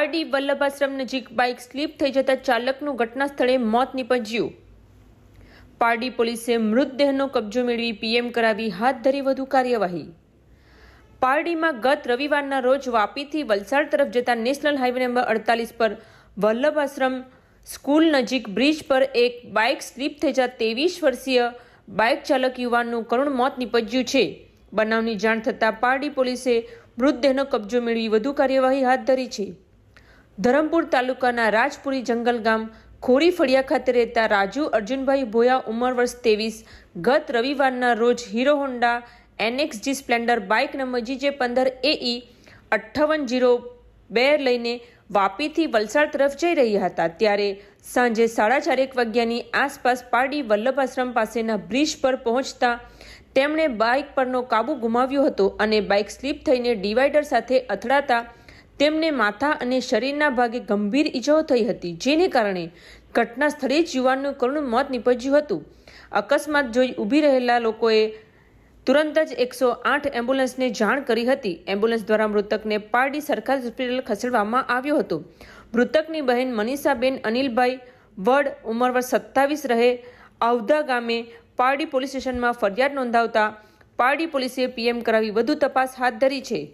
પારડી વલ્લભાશ્રમ નજીક bike slip થઈ જતા ચાલકનું ઘટના સ્થળે મોત નીપજ્યું। પારડી પોલીસે મૃતદેહનો કબજો મેળવી પીએમ કરાવી હાથ ધરી વધુ કાર્યવાહી। પારડીમાં ગત રવિવારના રોજ વાપીથી વલસાડ તરફ જતા નેશનલ હાઈવે નંબર 48 પર વલ્લભાશ્રમ સ્કૂલ નજીક બ્રિજ પર એક બાઇક સ્લીપ થઈ જતા 23 વર્ષીય બાઇક ચાલક યુવાનનું કરુણ મોત નીપજ્યું છે। બનાવની જાણ થતાં પારડી પોલીસે મૃતદેહનો કબજો મેળવી વધુ કાર્યવાહી હાથ ધરી છે। ધરમપુર તાલુકાના રાજપુરી જંગલ ગામ ખોરી ફળિયા ખાતે રહેતા રાજુ અર્જુનભાઈ ભોયા ઉંમર વર્ષ 23 ગત રવિવારના રોજ hero Honda NXG Splendor bike number GJ15AE 5802 લઈને વાપીથી વલસાડ તરફ જઈ રહ્યા હતા। ત્યારે સાંજે 4:30 વાગ્યાની આસપાસ પારડી વલ્લભાશ્રમ પાસેના બ્રિજ પર પહોંચતા તેમણે બાઇક પરનો કાબુ ગુમાવ્યો હતો અને બાઇક સ્લીપ થઈને ડિવાઈડર સાથે અથડાતા તેમને માથા અને શરીરના ભાગે ગંભીર ઈજાઓ થઈ હતી, જેને કારણે ઘટના સ્થળે જ યુવાનનું કરુણ મોત નીપજ્યું હતું। અકસ્માત જોઈ ઊભી રહેલા લોકોએ તુરંત જ 108 એમ્બ્યુલન્સને જાણ કરી હતી। એમ્બ્યુલન્સ દ્વારા મૃતકને પારડી સરકારી હોસ્પિટલ ખસેડવામાં આવ્યો હતો। મૃતકની બહેન મનીષાબેન અનિલભાઈ વડ ઉંમર વર્ષ 27 રહે આવધા ગામે પારડી પોલીસ સ્ટેશનમાં ફરિયાદ નોંધાવતા પારડી પોલીસે પીએમ કરાવી વધુ તપાસ હાથ ધરી છે।